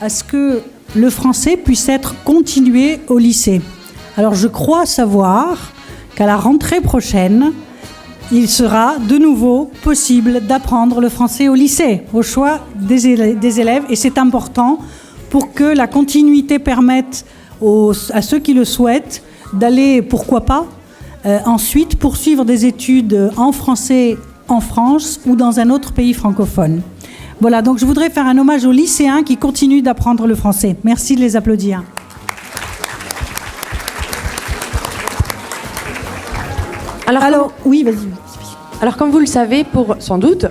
à ce que le français puisse être continué au lycée. Alors je crois savoir qu'à la rentrée prochaine, il sera de nouveau possible d'apprendre le français au lycée, au choix des élèves. Et c'est important pour que la continuité permette à ceux qui le souhaitent d'aller, pourquoi pas, ensuite poursuivre des études en français en France ou dans un autre pays francophone. Voilà, donc je voudrais faire un hommage aux lycéens qui continuent d'apprendre le français. Merci de les applaudir. Alors oui, vas-y. Alors, comme vous le savez, sans doute,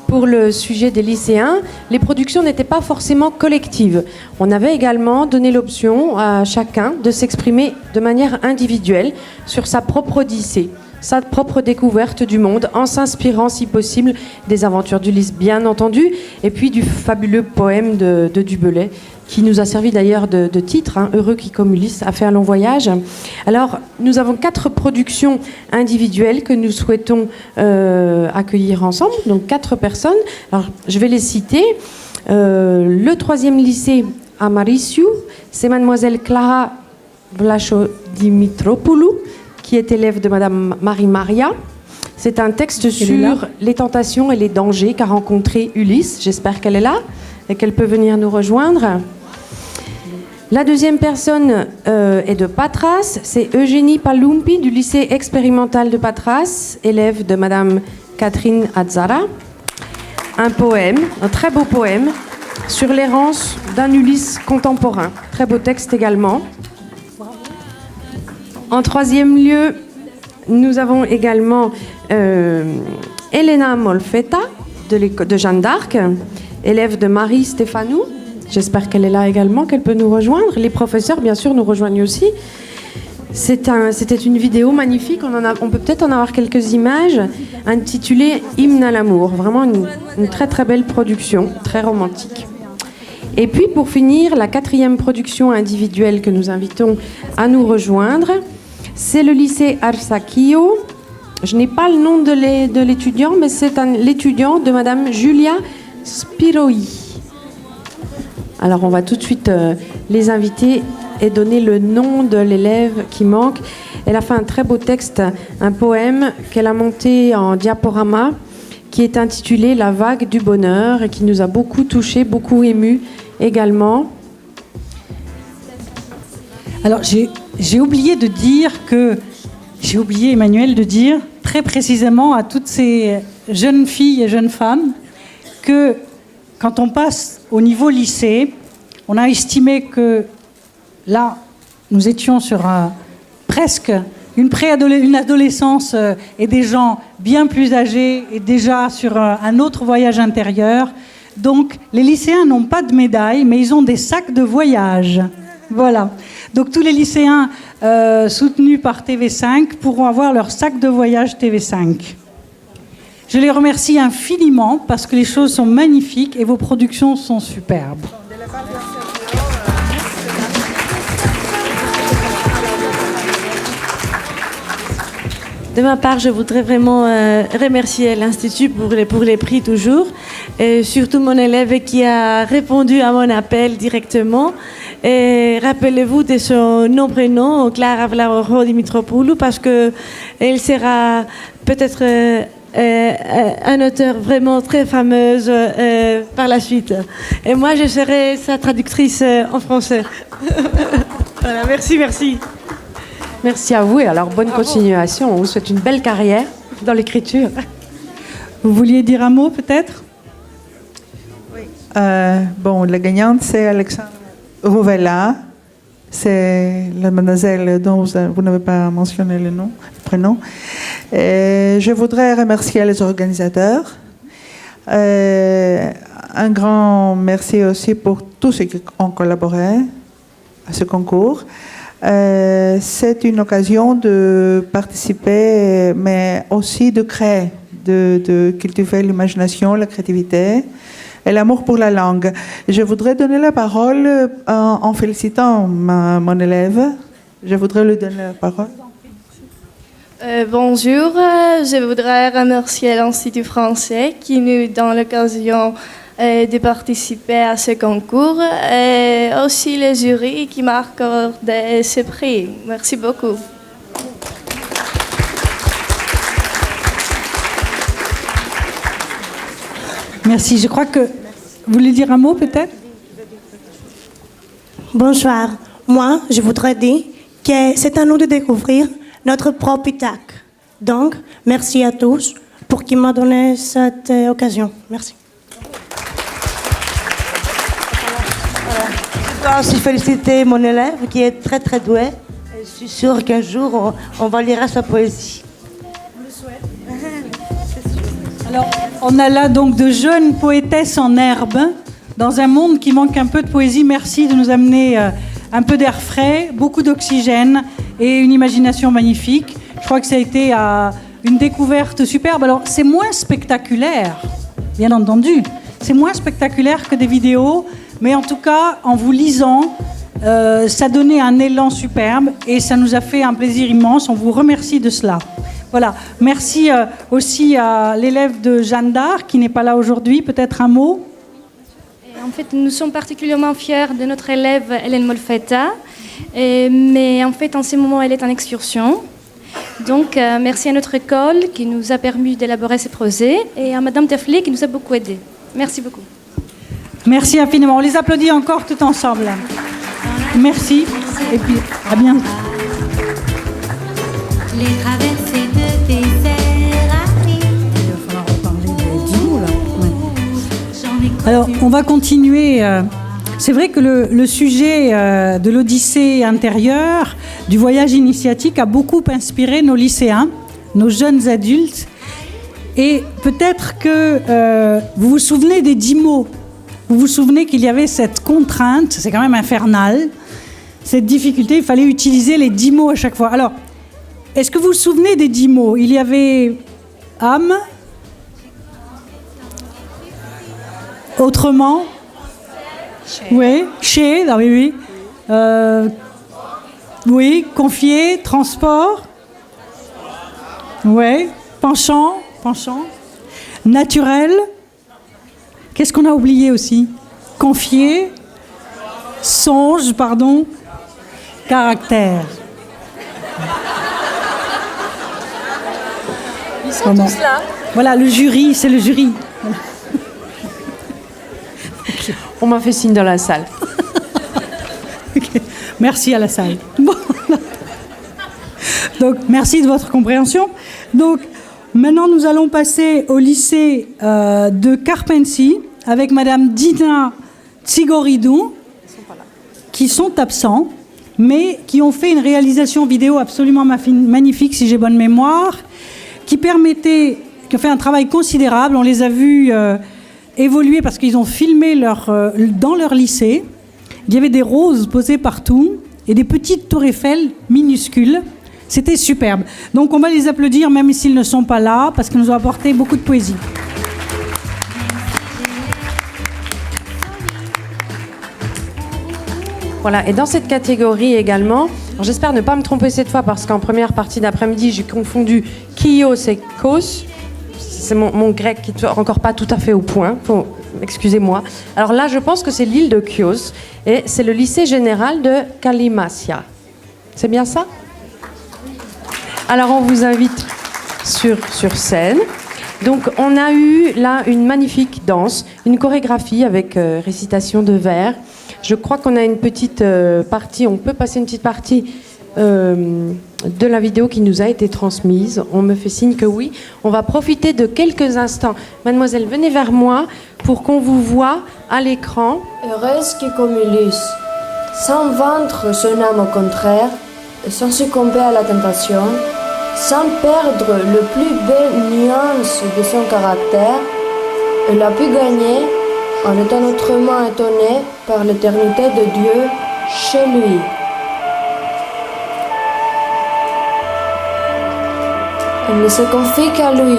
pour le sujet des lycéens, les productions n'étaient pas forcément collectives. On avait également donné l'option à chacun de s'exprimer de manière individuelle sur sa propre odyssée, sa propre découverte du monde, en s'inspirant, si possible, des aventures d'Ulysse, bien entendu, et puis du fabuleux poème de Du Bellay, qui nous a servi d'ailleurs de titre, hein, Heureux qui, comme Ulysse, a fait un long voyage. Alors, nous avons 4 productions individuelles que nous souhaitons accueillir ensemble, donc 4 personnes. Alors, je vais les citer. Le 3e lycée à Mariciu, c'est mademoiselle Clara Vlachodimitropoulou, qui est élève de Madame Marie-Maria. C'est un texte sur les tentations et les dangers qu'a rencontré Ulysse. J'espère qu'elle est là et qu'elle peut venir nous rejoindre. La 2e personne est de Patras. C'est Eugénie Palumpi du lycée expérimental de Patras, élève de Madame Catherine Azzara. Un poème, un très beau poème, sur l'errance d'un Ulysse contemporain. Très beau texte également. En 3e lieu, nous avons également Elena Molfetta de Jeanne d'Arc, élève de Marie Stéphanou. J'espère qu'elle est là également, qu'elle peut nous rejoindre. Les professeurs, bien sûr, nous rejoignent aussi. C'était une vidéo magnifique, on peut peut-être en avoir quelques images, intitulée « Hymne à l'amour ». Vraiment une très très belle production, très romantique. Et puis pour finir, la 4e production individuelle que nous invitons à nous rejoindre, c'est le lycée Arsakio. Je n'ai pas le nom de l'étudiant, mais c'est l'étudiant de Madame Julia Spiroi. Alors on va tout de suite les inviter et donner le nom de l'élève qui manque. Elle a fait un très beau texte, un poème qu'elle a monté en diaporama, qui est intitulé « La vague du bonheur » et qui nous a beaucoup touchés, beaucoup émus également. Alors j'ai oublié de dire Emmanuel, de dire très précisément à toutes ces jeunes filles et jeunes femmes que quand on passe au niveau lycée, on a estimé que là, nous étions sur presque une adolescence et des gens bien plus âgés et déjà sur un autre voyage intérieur. Donc, les lycéens n'ont pas de médaille, mais ils ont des sacs de voyage. Voilà. Donc, tous les lycéens soutenus par TV5 pourront avoir leur sac de voyage TV5. Je les remercie infiniment parce que les choses sont magnifiques et vos productions sont superbes. De ma part, je voudrais vraiment remercier l'Institut pour les prix toujours, et surtout mon élève qui a répondu à mon appel directement. Et rappelez-vous de son nom prénom, Clara Vlachodimitropoulou, parce qu'elle sera peut-être un auteur vraiment très fameuse par la suite. Et moi, je serai sa traductrice en français. Voilà, merci. Merci à vous et alors bonne continuation. On vous souhaite une belle carrière dans l'écriture. Vous vouliez dire un mot peut-être ? Oui. Bon, la gagnante c'est Alexandre Rovella. C'est la mademoiselle dont vous n'avez pas mentionné le prénom. Et je voudrais remercier les organisateurs. Un grand merci aussi pour tous ceux qui ont collaboré à ce concours. C'est une occasion de participer, mais aussi de créer, de cultiver l'imagination, la créativité et l'amour pour la langue. Je voudrais donner la parole en félicitant mon élève. Je voudrais lui donner la parole. Bonjour, je voudrais remercier l'Institut français qui nous donne l'occasion de participer à ce concours et aussi les jurys qui m'ont accordé ce prix. Merci beaucoup. Merci. Je crois que vous voulez dire un mot peut-être? Bonsoir. Moi, je voudrais dire que c'est à nous de découvrir notre propre Itaque. Donc, merci à tous pour qui m'a donné cette occasion. Merci. Je dois aussi féliciter mon élève qui est très très doué. Et je suis sûre qu'un jour, on va lire sa poésie. Alors, on a là donc de jeunes poétesses en herbe, dans un monde qui manque un peu de poésie. Merci de nous amener un peu d'air frais, beaucoup d'oxygène et une imagination magnifique. Je crois que ça a été une découverte superbe. Alors, c'est moins spectaculaire, bien entendu. C'est moins spectaculaire que des vidéos, mais en tout cas, en vous lisant, ça donnait un élan superbe et ça nous a fait un plaisir immense. On vous remercie de cela. Voilà. Merci aussi à l'élève de Jeanne d'Arc qui n'est pas là aujourd'hui. Peut-être un mot? En fait, nous sommes particulièrement fiers de notre élève Hélène Molfetta, mais en fait, en ce moment, elle est en excursion. Donc, merci à notre école qui nous a permis d'élaborer ce projet et à Madame Teflé qui nous a beaucoup aidés. Merci beaucoup. Merci infiniment. On les applaudit encore tout ensemble. Merci. Et puis, à bientôt. Les traversées de désert arrivent. Il va falloir reparler du mot, là. Alors, on va continuer. C'est vrai que le sujet de l'Odyssée intérieure, du voyage initiatique, a beaucoup inspiré nos lycéens, nos jeunes adultes. Et peut-être que vous vous souvenez des 10 mots. Vous vous souvenez qu'il y avait cette contrainte, c'est quand même infernal, cette difficulté, il fallait utiliser les 10 mots à chaque fois. Alors, est-ce que vous vous souvenez des 10 mots? Il y avait âme, autrement, oui, chez, non, oui, oui, confier, transport, oui, penchant, naturel. Qu'est-ce qu'on a oublié aussi? Confier, songe, pardon, caractère. Ils sont tous là. Voilà, le jury, c'est le jury. Voilà. Okay. On m'a fait signe dans la salle. Okay. Merci à la salle. Bon. Donc, merci de votre compréhension. Donc, maintenant, nous allons passer au lycée de Carpency avec Madame Dina Tsigoridou, qui sont absents, mais qui ont fait une réalisation vidéo absolument magnifique, si j'ai bonne mémoire, qui ont fait un travail considérable. On les a vus évoluer parce qu'ils ont filmé dans leur lycée. Il y avait des roses posées partout et des petites tours Eiffel minuscules. C'était superbe. Donc on va les applaudir même s'ils ne sont pas là parce qu'ils nous ont apporté beaucoup de poésie. Voilà, et dans cette catégorie également, j'espère ne pas me tromper cette fois parce qu'en première partie d'après-midi, j'ai confondu Chios et Kos. C'est mon grec qui n'est encore pas tout à fait au point, excusez-moi. Alors là, je pense que c'est l'île de Chios et c'est le lycée général de Kalimasia. C'est bien ça? Alors on vous invite sur scène. Donc on a eu là une magnifique danse, une chorégraphie avec récitation de vers. Je crois qu'on a une petite partie, on peut passer une petite partie de la vidéo qui nous a été transmise. On me fait signe que oui. On va profiter de quelques instants. Mademoiselle, venez vers moi pour qu'on vous voit à l'écran. Heureuse qui comme Ulysse, sans vendre son âme au contraire, sans succomber à la tentation, sans perdre le plus belle nuance de son caractère, elle a pu gagner en étant autrement étonnée par l'éternité de Dieu chez lui. Elle ne se confie qu'à lui.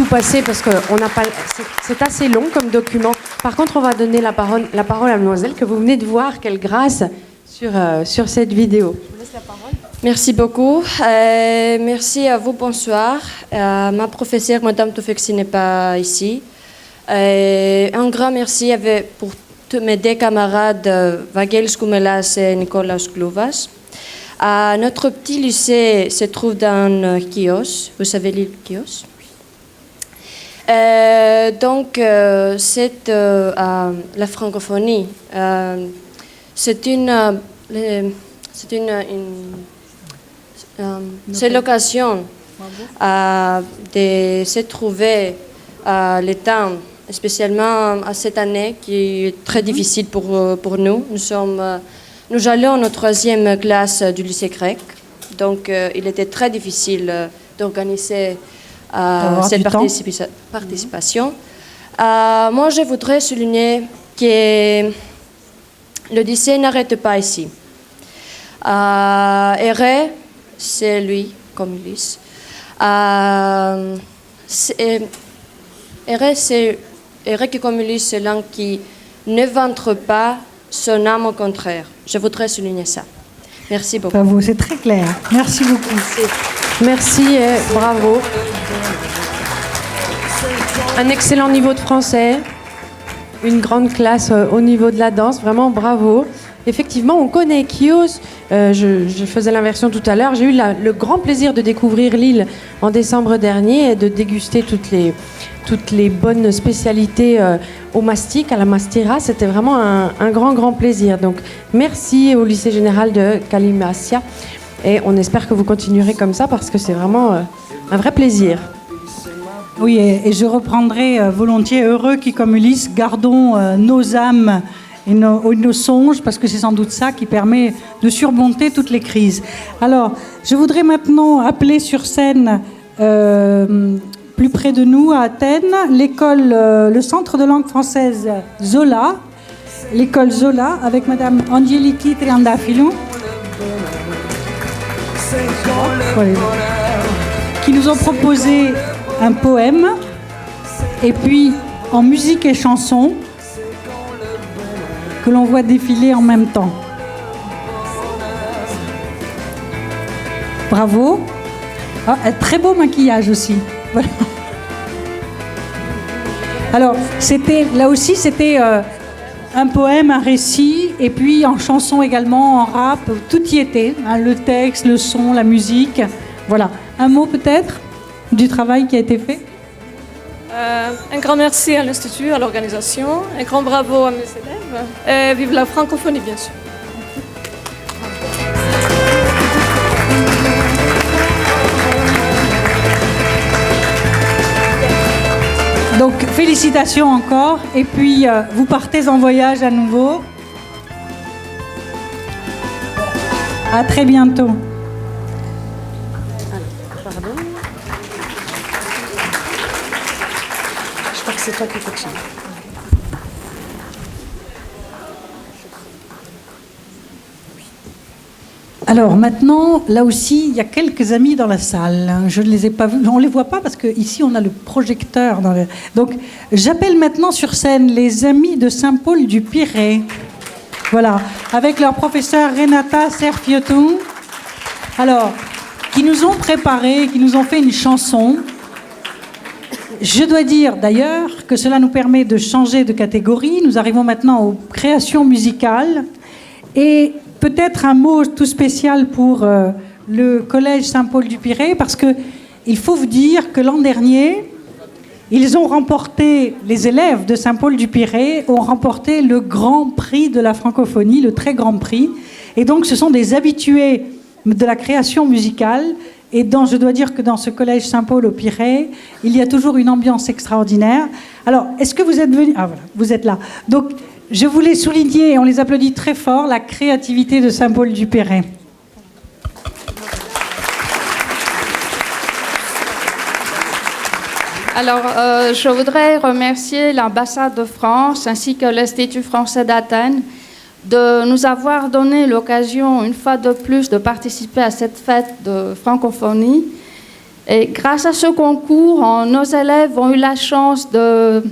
passer parce que c'est assez long comme document. Par contre, on va donner la parole à mademoiselle que vous venez de voir. Quelle grâce sur cette vidéo. Je vous laisse la parole. Merci beaucoup. Merci à vous, bonsoir. Ma professeure, Madame Tofexi, n'est pas ici. Un grand merci pour tous mes deux camarades, Vagel Skoumelas et Nicolas Glouvas. Notre petit lycée se trouve dans Chios. Vous savez l'île Chios? Donc, c'est la francophonie. C'est l'occasion de se trouver le temps, spécialement à cette année qui est très difficile pour nous. Nous allons en troisième classe du lycée grec, donc il était très difficile d'organiser cette participation. Moi, je voudrais souligner que le lycée n'arrête pas ici. Ere, c'est lui, comme Ulysse. Ere qui, comme Ulysse, c'est l'un qui ne vante pas son âme, au contraire. Je voudrais souligner ça. Merci beaucoup. Bravo, c'est très clair. Merci beaucoup. Merci et bravo. Un excellent niveau de français, une grande classe au niveau de la danse, vraiment bravo. Effectivement, on connaît Chios. Je faisais l'inversion tout à l'heure. J'ai eu le grand plaisir de découvrir l'île en décembre dernier et de déguster toutes les bonnes spécialités au mastic, à la mastira. C'était vraiment un grand plaisir. Donc, merci au lycée général de Calimacia. Et on espère que vous continuerez comme ça parce que c'est vraiment un vrai plaisir. Oui, et je reprendrai volontiers heureux qui, comme Ulysse, gardons nos âmes et nos songes, parce que c'est sans doute ça qui permet de surmonter toutes les crises. Alors, je voudrais maintenant appeler sur scène, plus près de nous, à Athènes, l'école, le centre de langue française Zola, l'école Zola, avec Madame Angeliki Triandafilou, qui nous ont proposé un poème, et puis en musique et chanson, que l'on voit défiler en même temps. Bravo. Un très beau maquillage aussi. Voilà. Alors, là aussi, c'était un poème, un récit, et puis en chanson également, en rap, tout y était. Hein, le texte, le son, la musique. Voilà. Un mot peut-être du travail qui a été fait? Un grand merci à l'Institut, à l'organisation. Un grand bravo à mes élèves. Vive la francophonie, bien sûr. Donc, félicitations encore. Et puis, vous partez en voyage à nouveau. À très bientôt. Pardon. Je crois que c'est toi qui fais ça. Alors maintenant, là aussi, il y a quelques amis dans la salle. Je ne les ai pas vus. On ne les voit pas parce qu'ici, on a le projecteur. Donc, j'appelle maintenant sur scène les amis de Saint-Paul du Pirée. Voilà, avec leur professeur Renata Serfiotou. Alors, qui nous ont préparé, qui nous ont fait une chanson. Je dois dire d'ailleurs que cela nous permet de changer de catégorie. Nous arrivons maintenant aux créations musicales. Et peut-être un mot tout spécial pour le Collège Saint-Paul du Pirée, parce qu'il faut vous dire que l'an dernier, ils ont remporté, les élèves de Saint-Paul du Pirée ont remporté le grand prix de la francophonie, le très grand prix. Et donc ce sont des habitués de la création musicale. Et je dois dire que dans ce Collège Saint-Paul au Pirée, il y a toujours une ambiance extraordinaire. Alors, est-ce que vous êtes venus? Ah voilà, vous êtes là. Donc, je voulais souligner, et on les applaudit très fort, la créativité de Saint-Paul du Pirée. Alors, je voudrais remercier l'ambassade de France ainsi que l'Institut français d'Athènes de nous avoir donné l'occasion, une fois de plus, de participer à cette fête de francophonie. Et grâce à ce concours, nos élèves ont eu la chance de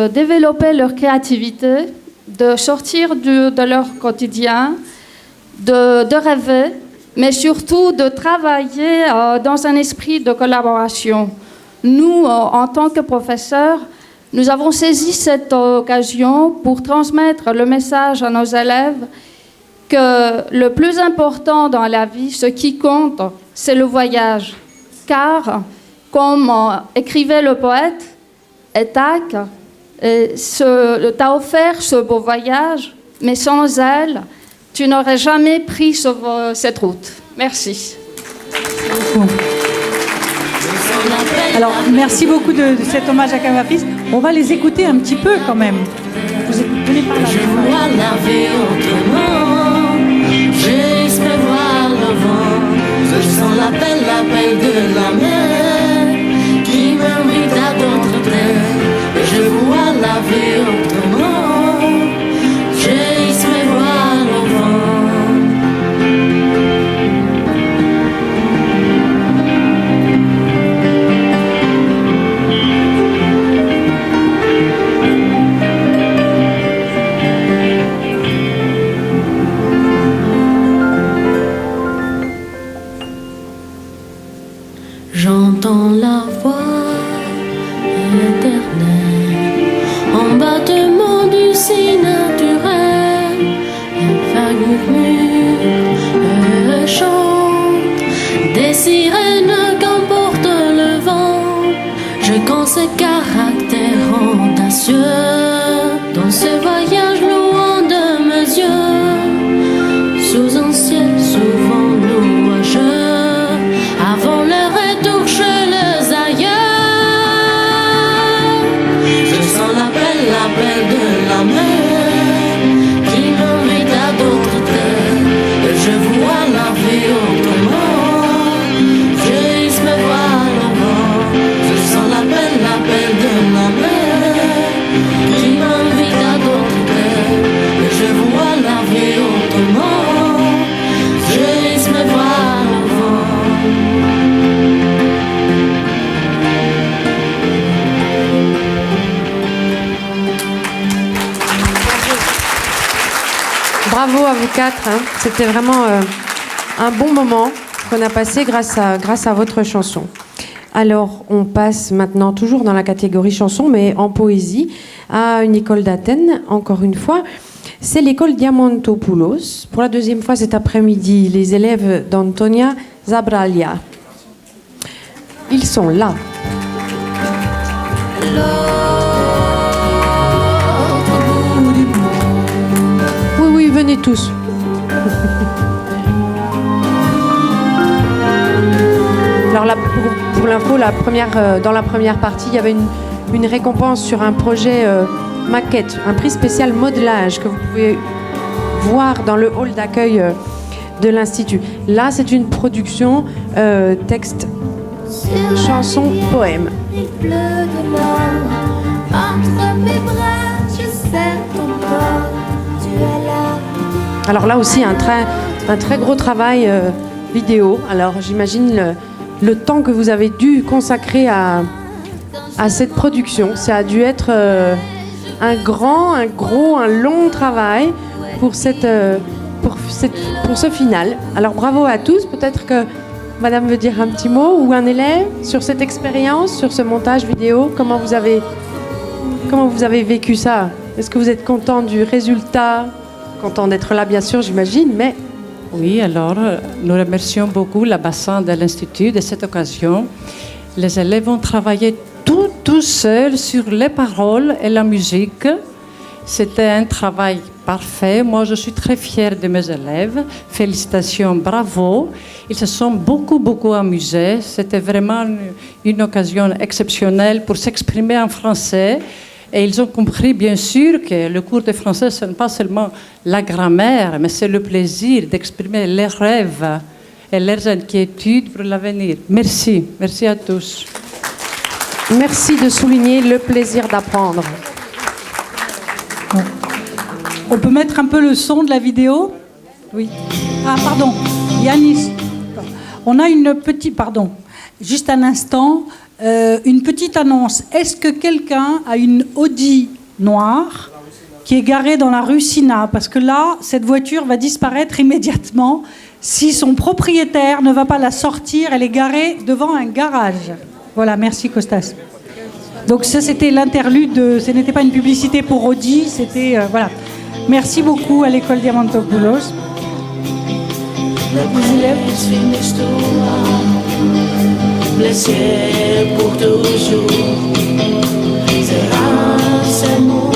développer leur créativité, de sortir de leur quotidien, de rêver, mais surtout de travailler dans un esprit de collaboration. Nous, en tant que professeurs, nous avons saisi cette occasion pour transmettre le message à nos élèves que le plus important dans la vie, ce qui compte, c'est le voyage. Car, comme écrivait le poète, Étaque, t'a offert ce beau voyage, mais sans elle, tu n'aurais jamais pris cette route. Merci. Alors, merci beaucoup de cet hommage à Cavafis. On va les écouter un petit peu quand même. Vous écoutez par là. Je vois la vie autrement. J'espère voir le vent. Je sens l'appel de la mer qui m'invite à d'autres terres. Je vois la vie autrement. J'espère voir le vent. J'entends la voix éternelle en battement du si naturel. Un vague murmure chante des sirènes qu'emporte le vent. Je connais ce caractère audacieux dans ce voyage loin de mes yeux, sous un ciel souvent nuageux. Avant le retour chez les ailleurs, je sens l'appel de la mer qui m'invite à d'autres terres. Et je vois la vie autrement, j'espère voir le vent. Je sens l'appel de la mer qui m'invite à d'autres terres. Et je vois la vie autrement, j'espère voir le vent. Bravo à vous quatre. C'était vraiment un bon moment qu'on a passé grâce à votre chanson. Alors, on passe maintenant, toujours dans la catégorie chanson, mais en poésie, à une école d'Athènes, encore une fois. C'est l'école Diamantopoulos. Pour la deuxième fois cet après-midi, les élèves d'Antonia Zabralia. Ils sont là. Oui, venez tous. Alors là, pour l'info, dans la première partie, il y avait une récompense sur un projet maquette, un prix spécial modelage que vous pouvez voir dans le hall d'accueil de l'Institut. Là, c'est une production texte, chanson, poème. Il pleut de l'or, entre mes bras, je serre ton corps, tu es là. Alors là aussi, un très gros travail vidéo. Alors j'imagine le temps que vous avez dû consacrer à cette production. Ça a dû être un long travail pour ce final. Alors bravo à tous. Peut-être que Madame veut dire un petit mot ou un élève sur cette expérience, sur ce montage vidéo. Comment vous avez vécu ça? Est-ce que vous êtes content du résultat? Content d'être là, bien sûr, j'imagine, mais... Oui, alors, nous remercions beaucoup la bassin de l'Institut de cette occasion. Les élèves ont travaillé tout seuls sur les paroles et la musique. C'était un travail parfait. Moi, je suis très fière de mes élèves. Félicitations, bravo. Ils se sont beaucoup amusés. C'était vraiment une occasion exceptionnelle pour s'exprimer en français. Et ils ont compris, bien sûr, que le cours de français, ce n'est pas seulement la grammaire, mais c'est le plaisir d'exprimer leurs rêves et leurs inquiétudes pour l'avenir. Merci. Merci à tous. Merci de souligner le plaisir d'apprendre. On peut mettre un peu le son de la vidéo? Oui. Ah, pardon. Yanis. On a une petite... Pardon. juste un instant, une petite annonce. Est-ce que quelqu'un a une Audi noire qui est garée dans la rue Sina? Parce que là, cette voiture va disparaître immédiatement si son propriétaire ne va pas la sortir. Elle est garée devant un garage. Voilà, merci Costas. Donc ça, c'était l'interlude. Ce n'était pas une publicité pour Audi, c'était... voilà. Merci beaucoup à l'école Diamantopoulos. Blessé pour toujours, c'est moi.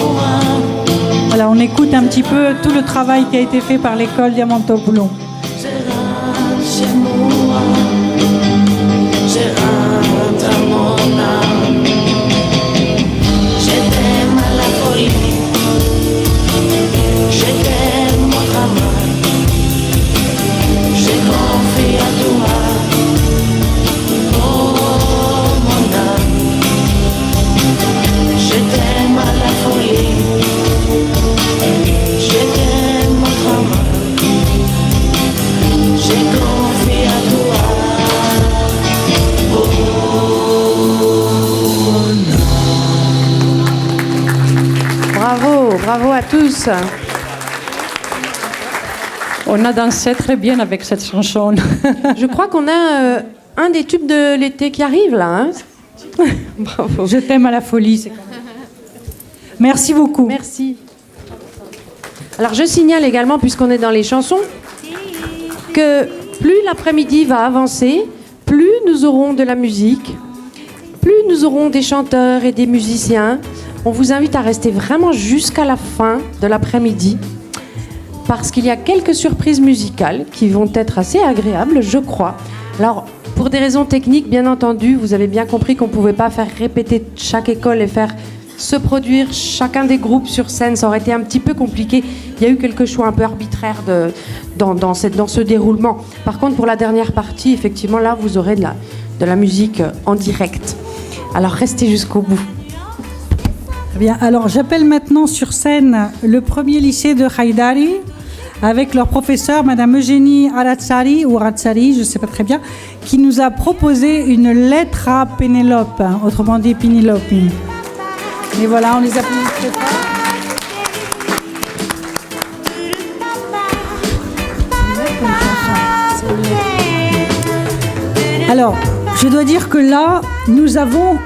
Voilà, on écoute un petit peu tout le travail qui a été fait par l'école Diamantopoulos. C'est moi, je rentre à mon âme. Je t'aime à la folie, je t'aime mon travail, je confie à toi. Bravo à tous. On a dansé très bien avec cette chanson. Je crois qu'on a un des tubes de l'été qui arrive là. Hein. Bravo. Je t'aime à la folie. C'est quand même... Merci beaucoup. Merci. Alors je signale également, puisqu'on est dans les chansons, que plus l'après-midi va avancer, plus nous aurons de la musique, plus nous aurons des chanteurs et des musiciens. On vous invite à rester vraiment jusqu'à la fin de l'après-midi parce qu'il y a quelques surprises musicales qui vont être assez agréables, je crois. Alors, pour des raisons techniques, bien entendu, vous avez bien compris qu'on ne pouvait pas faire répéter chaque école et faire se produire chacun des groupes sur scène. Ça aurait été un petit peu compliqué. Il y a eu quelques choix un peu arbitraires dans ce déroulement. Par contre, pour la dernière partie, effectivement, là, vous aurez de la musique en direct. Alors, restez jusqu'au bout. Bien, alors j'appelle maintenant sur scène le premier lycée de Haïdari avec leur professeur, Madame Eugénie Aratsari, ou Aratsari, je ne sais pas très bien, qui nous a proposé une lettre à Pénélope, hein, autrement dit Pénélope. Et voilà, on les applaudit très fort. Alors, je dois dire que là, nous avons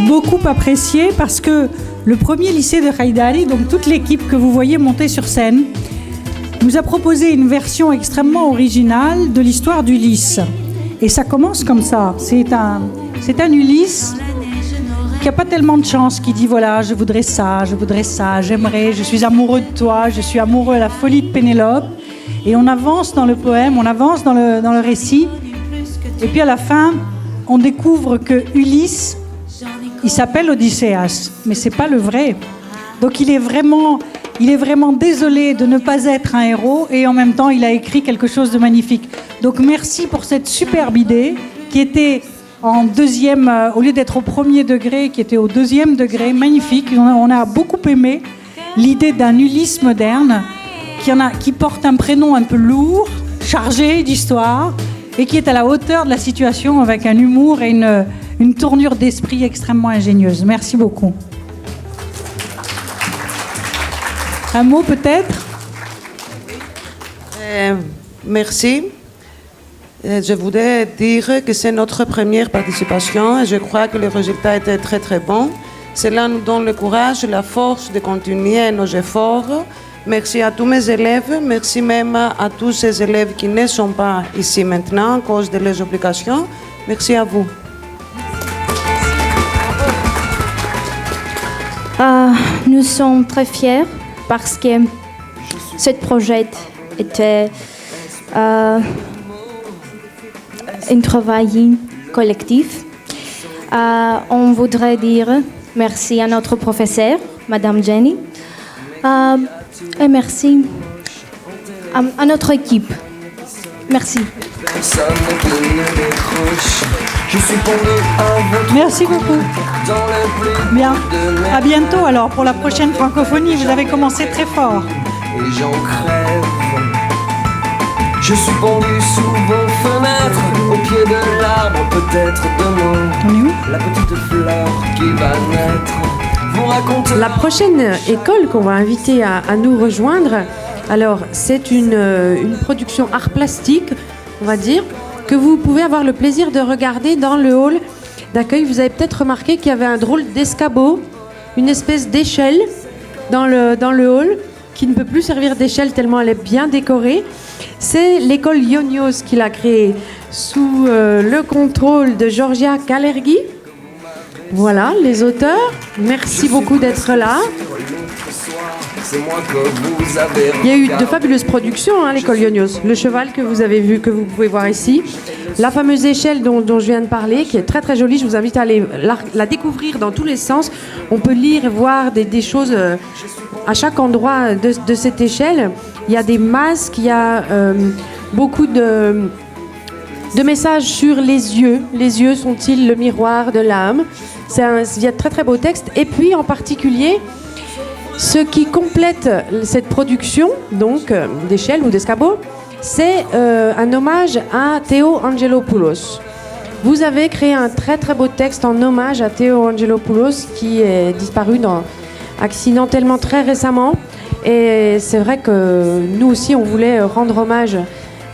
beaucoup apprécié parce que le premier lycée de Haïdari, donc toute l'équipe que vous voyez monter sur scène, nous a proposé une version extrêmement originale de l'histoire d'Ulysse. Et ça commence comme ça. C'est un Ulysse qui n'a pas tellement de chance, qui dit voilà, je voudrais ça, j'aimerais, je suis amoureux de toi, je suis amoureux à la folie de Pénélope. Et on avance dans le poème, on avance dans le récit. Et puis à la fin, on découvre que Ulysse, il s'appelle Odysseas, mais c'est pas le vrai. Donc il est vraiment désolé de ne pas être un héros et en même temps il a écrit quelque chose de magnifique. Donc merci pour cette superbe idée qui était en deuxième, au lieu d'être au premier degré, qui était au deuxième degré, magnifique. On a beaucoup aimé l'idée d'un Ulysse moderne qui porte un prénom un peu lourd, chargé d'histoire et qui est à la hauteur de la situation avec un humour et une tournure d'esprit extrêmement ingénieuse. Merci beaucoup. Un mot peut-être? Merci. Je voudrais dire que c'est notre première participation et je crois que le résultat était très très bon. Cela nous donne le courage et la force de continuer nos efforts. Merci à tous mes élèves, merci même à tous ces élèves qui ne sont pas ici maintenant à cause de leurs obligations. Merci à vous. Nous sommes très fiers parce que ce projet était un travail collectif. On voudrait dire merci à notre professeur, Madame Jenny, et merci à notre équipe. Merci. Merci beaucoup. Bien. À bientôt alors pour la prochaine francophonie. Vous avez commencé très fort. Et j'en crève. Je suis pendu sous vos fenêtres au pied de l'arbre, peut-être demain, la petite fleur qui va naître vous raconte. La prochaine école qu'on va inviter à nous rejoindre, alors c'est une production art plastique, on va dire, que vous pouvez avoir le plaisir de regarder dans le hall d'accueil. Vous avez peut-être remarqué qu'il y avait un drôle d'escabeau, une espèce d'échelle dans le hall qui ne peut plus servir d'échelle tellement elle est bien décorée. C'est l'école Ionios qui l'a créée sous le contrôle de Georgia Kalergi. Voilà, les auteurs. Merci beaucoup d'être là. Il y a eu de fabuleuses productions, hein, l'école Ionios. Le cheval que vous avez vu, que vous pouvez voir ici. La fameuse échelle dont je viens de parler, qui est très très jolie. Je vous invite à aller la découvrir dans tous les sens. On peut lire et voir des choses à chaque endroit de cette échelle. Il y a des masques, il y a beaucoup de messages sur les yeux. Les yeux sont-ils le miroir de l'âme? Il y a de très très beaux textes. Et puis en particulier, ce qui complète cette production, donc d'échelle ou d'escabeau, c'est un hommage à Theo Angelopoulos. Vous avez créé un très très beau texte en hommage à Theo Angelopoulos qui est disparu accidentellement très récemment. Et c'est vrai que nous aussi, on voulait rendre hommage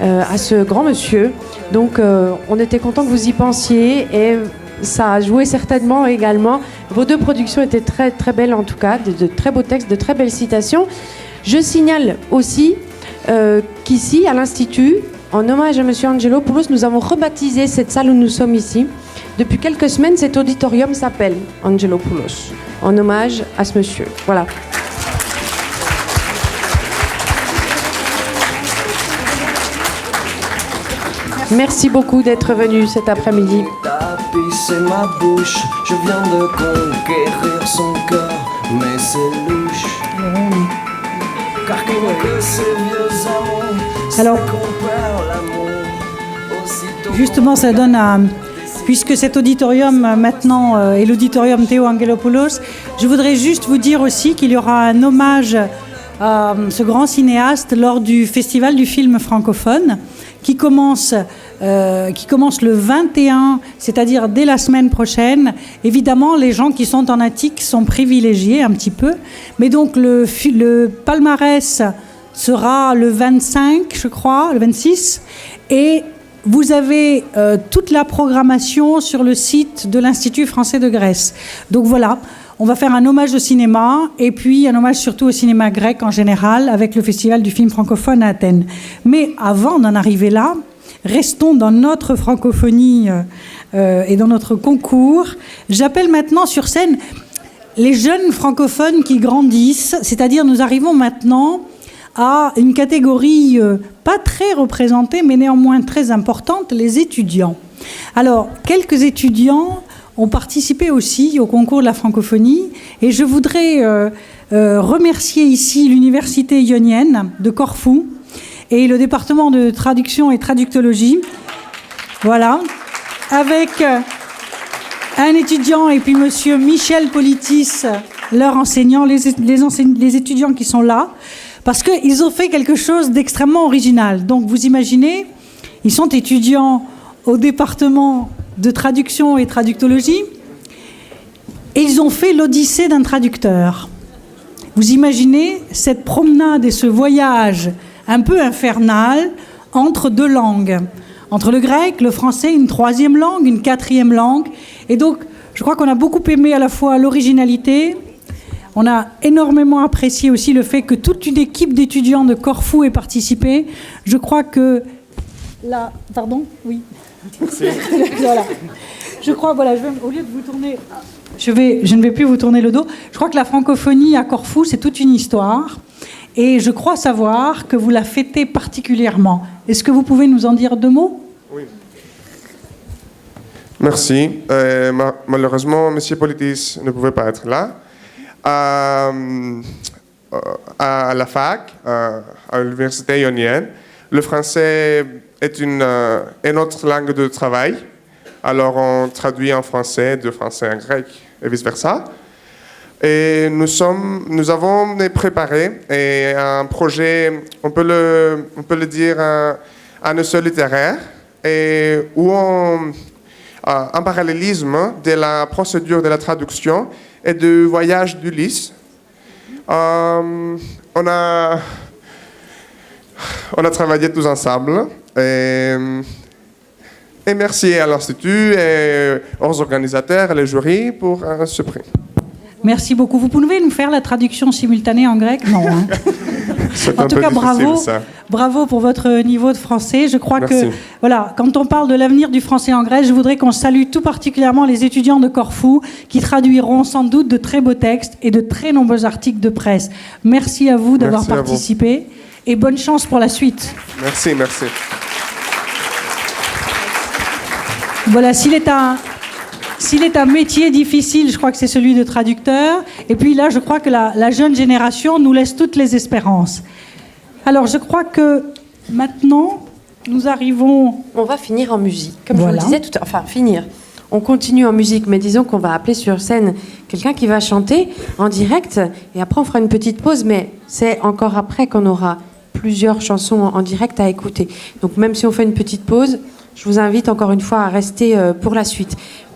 à ce grand monsieur. Donc on était content que vous y pensiez et ça a joué certainement également. Vos deux productions étaient très très belles en tout cas, de très beaux textes, de très belles citations. Je signale aussi qu'ici, à l'Institut, en hommage à M. Angelopoulos, nous avons rebaptisé cette salle où nous sommes ici. Depuis quelques semaines, cet auditorium s'appelle Angelopoulos, en hommage à ce monsieur. Voilà. Merci beaucoup d'être venu cet après-midi. C'est ma bouche, je viens de conquérir son cœur, mais c'est louche. Car que ces vieux amours, alors, qu'on perd l'amour, aussitôt. Justement, ça donne à. Puisque cet auditorium maintenant est l'auditorium Theo Angelopoulos, je voudrais juste vous dire aussi qu'il y aura un hommage à ce grand cinéaste lors du Festival du film francophone qui commence le 21, c'est-à-dire dès la semaine prochaine. Évidemment, les gens qui sont en attique sont privilégiés un petit peu. Mais donc, le palmarès sera le 25, je crois, le 26. Et vous avez toute la programmation sur le site de l'Institut français de Grèce. Donc voilà, on va faire un hommage au cinéma et puis un hommage surtout au cinéma grec en général avec le Festival du film francophone à Athènes. Mais avant d'en arriver là, restons dans notre francophonie et dans notre concours. J'appelle maintenant sur scène les jeunes francophones qui grandissent, c'est-à-dire nous arrivons maintenant à une catégorie pas très représentée, mais néanmoins très importante, les étudiants. Alors, quelques étudiants ont participé aussi au concours de la francophonie, et je voudrais remercier ici l'Université ionienne de Corfou et le département de traduction et traductologie. Voilà, avec un étudiant et puis monsieur Michel Politis, leur enseignant, les étudiants qui sont là, parce qu'ils ont fait quelque chose d'extrêmement original. Donc vous imaginez, ils sont étudiants au département de traduction et traductologie et ils ont fait l'odyssée d'un traducteur. Vous imaginez cette promenade et ce voyage un peu infernal entre deux langues, entre le grec, le français, une troisième langue, une quatrième langue. Et donc, je crois qu'on a beaucoup aimé à la fois l'originalité. On a énormément apprécié aussi le fait que toute une équipe d'étudiants de Corfou ait participé. Je crois que là, pardon, oui. Voilà. Je crois, voilà, au lieu de vous tourner, je ne vais plus vous tourner le dos. Je crois que la francophonie à Corfou, c'est toute une histoire. Et je crois savoir que vous la fêtez particulièrement. Est-ce que vous pouvez nous en dire deux mots ? Oui. Merci. Malheureusement, M. Politis ne pouvait pas être là. À la fac, à l'université ionienne, le français est une autre langue de travail. Alors on traduit en français, de français en grec et vice-versa. Et nous avons préparé un projet, on peut le dire, un essai littéraire et où un parallélisme de la procédure de la traduction et du voyage d'Ulysse. On a travaillé tous ensemble. Et merci à l'Institut et aux organisateurs et les jurys pour ce prix. Merci beaucoup. Vous pouvez nous faire la traduction simultanée en grec? Non. Hein. En tout cas, bravo. Bravo pour votre niveau de français. Je crois que, voilà, quand on parle de l'avenir du français en Grèce, je voudrais qu'on salue tout particulièrement les étudiants de Corfou qui traduiront sans doute de très beaux textes et de très nombreux articles de presse. Merci à vous d'avoir participé et bonne chance pour la suite. Merci, merci. Voilà, s'il est un métier difficile, je crois que c'est celui de traducteur. Et puis là, je crois que la jeune génération nous laisse toutes les espérances. Alors, je crois que maintenant, nous arrivons... On va finir en musique, comme je vous le disais tout à l'heure. Enfin, finir. On continue en musique, mais disons qu'on va appeler sur scène quelqu'un qui va chanter en direct. Et après, on fera une petite pause, mais c'est encore après qu'on aura plusieurs chansons en direct à écouter. Donc, même si on fait une petite pause, je vous invite encore une fois à rester pour la suite.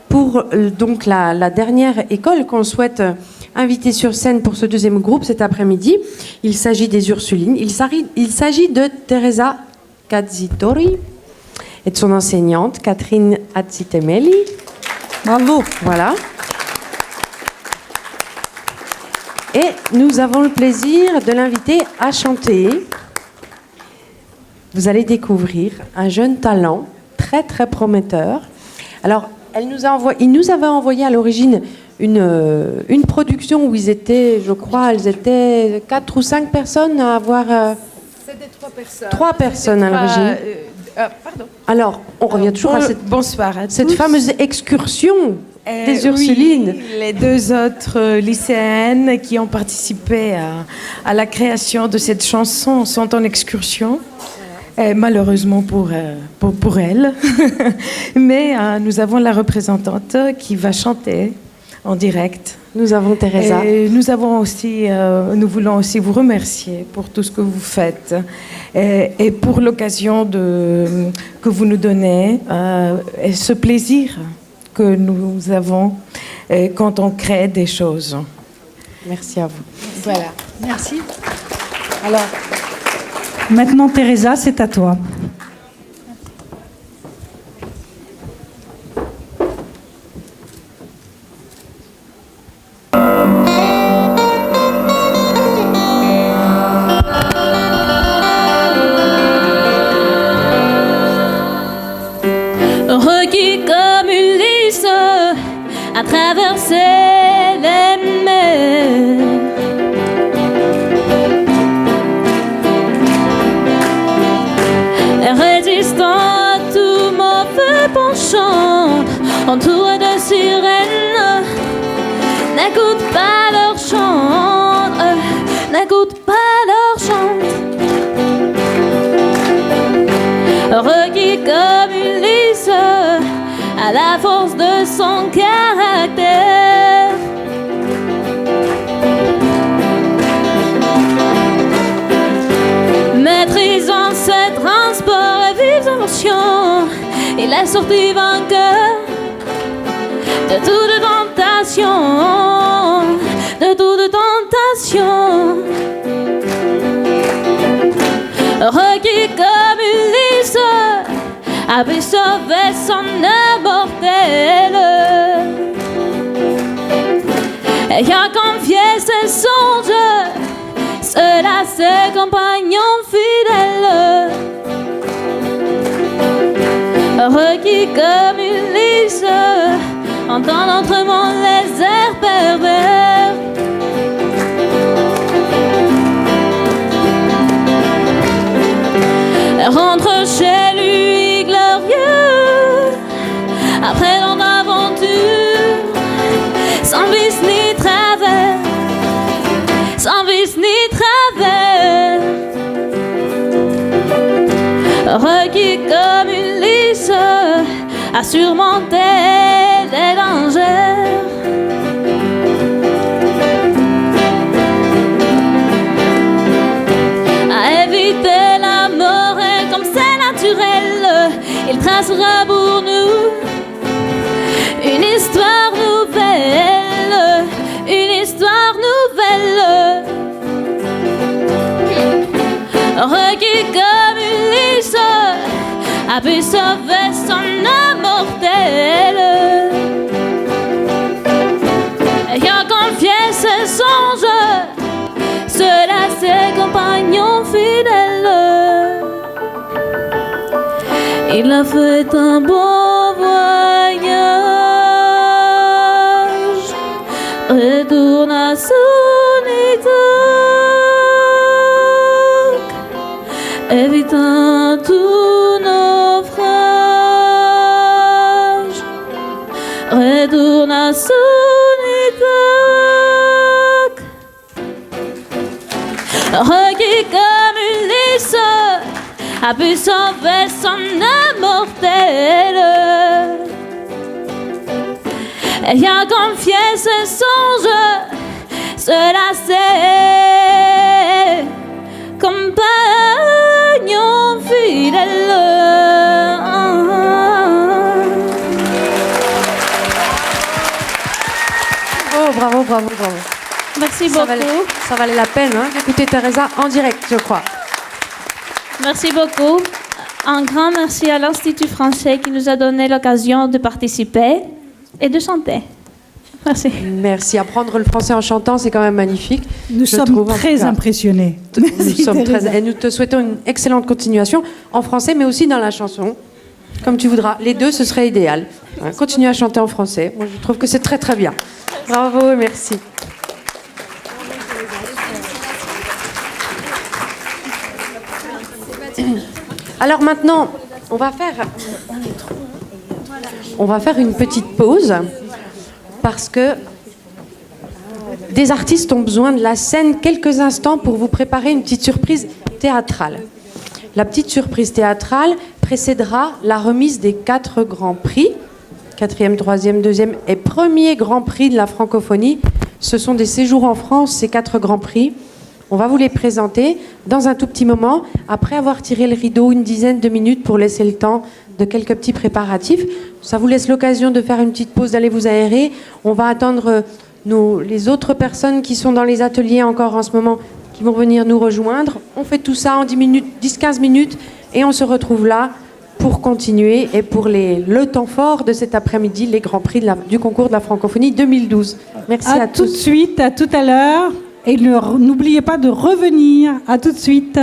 Pour donc la dernière école qu'on souhaite inviter sur scène pour ce deuxième groupe cet après-midi, il s'agit des Ursulines. Il s'agit de Teresa Cazzitori et de son enseignante Catherine Azzitemelli. Bravo. Voilà. Et nous avons le plaisir de l'inviter à chanter. Vous allez découvrir un jeune talent très très prometteur. Alors, il nous avait envoyé à l'origine une production où ils étaient, je crois, elles étaient 4 ou 5 personnes à avoir... C'était 3 personnes. 3 personnes à l'origine. Pardon. Alors, on revient toujours à cette fameuse excursion des Ursulines. Oui, les 2 autres lycéennes qui ont participé à la création de cette chanson sont en excursion. Malheureusement pour elle. Mais nous avons la représentante qui va chanter en direct. Nous avons Teresa. Et nous voulons aussi vous remercier pour tout ce que vous faites et pour l'occasion que vous nous donnez et ce plaisir que nous avons quand on crée des choses. Merci à vous. Voilà. Merci. Alors, maintenant, Teresa, c'est à toi. Requis comme Ulysse à traverser les mers. Résistant à tout mauvais penchant, entouré de sirènes, n'écoute pas leur chant, n'écoute pas leur chant. Requis comme Ulysse à la force de son caractère. Maîtrisant ses transports et vives émotions, il est sorti vainqueur de toute tentation, de toute tentation. Requis comme Ulysse a pu sauver son âme mortelle, ayant confié ses songes seul à ses compagnons fidèles. Requis comme Ulysse, entend lentement les airs pervers. Rentre chez lui glorieux, après longue aventure, sans vice ni travers, sans vice ni travers. Requis comme Ulysse, à surmonter les dangers. À éviter la mort et comme c'est naturel, il trace sera pour nous une histoire nouvelle, une histoire nouvelle. Requis comme Ulysse a pu sauver son âme mortelle, ayant confié ses songes, cela ses compagnons fidèles. Il a fait un beau voyage, retourne à son Ithaque, évitant tout naufrage. Retourne à son Ithaque, requis comme Ulysse a pu sauver son âme mortelle, ayant confié ses songes, cela ses compagnons fidèles. Oh, bravo, bravo, bravo. Merci beaucoup. Ça valait la peine d'écouter Teresa en direct, je crois. Merci beaucoup. Un grand merci à l'Institut français qui nous a donné l'occasion de participer et de chanter. Merci. Merci. Apprendre le français en chantant, c'est quand même magnifique. Nous sommes très impressionnés. Et nous te souhaitons une excellente continuation en français, mais aussi dans la chanson, comme tu voudras. Les deux, ce serait idéal. Continue à chanter en français. Moi, je trouve que c'est très, très bien. Bravo et merci. Alors maintenant, on va faire une petite pause parce que des artistes ont besoin de la scène quelques instants pour vous préparer une petite surprise théâtrale. La petite surprise théâtrale précédera la remise des 4 grands prix, 4e, 3e, 2e et 1er grand prix de la francophonie. Ce sont des séjours en France, ces 4 grands prix. On va vous les présenter dans un tout petit moment, après avoir tiré le rideau une dizaine de minutes pour laisser le temps de quelques petits préparatifs. Ça vous laisse l'occasion de faire une petite pause, d'aller vous aérer. On va attendre les autres personnes qui sont dans les ateliers encore en ce moment, qui vont venir nous rejoindre. On fait tout ça en 10-15 minutes et on se retrouve là pour continuer et pour le temps fort de cet après-midi, les grands prix du concours de la francophonie 2012. Merci à tous. Tout de suite, à tout à l'heure. Et n'oubliez pas de revenir. À tout de suite.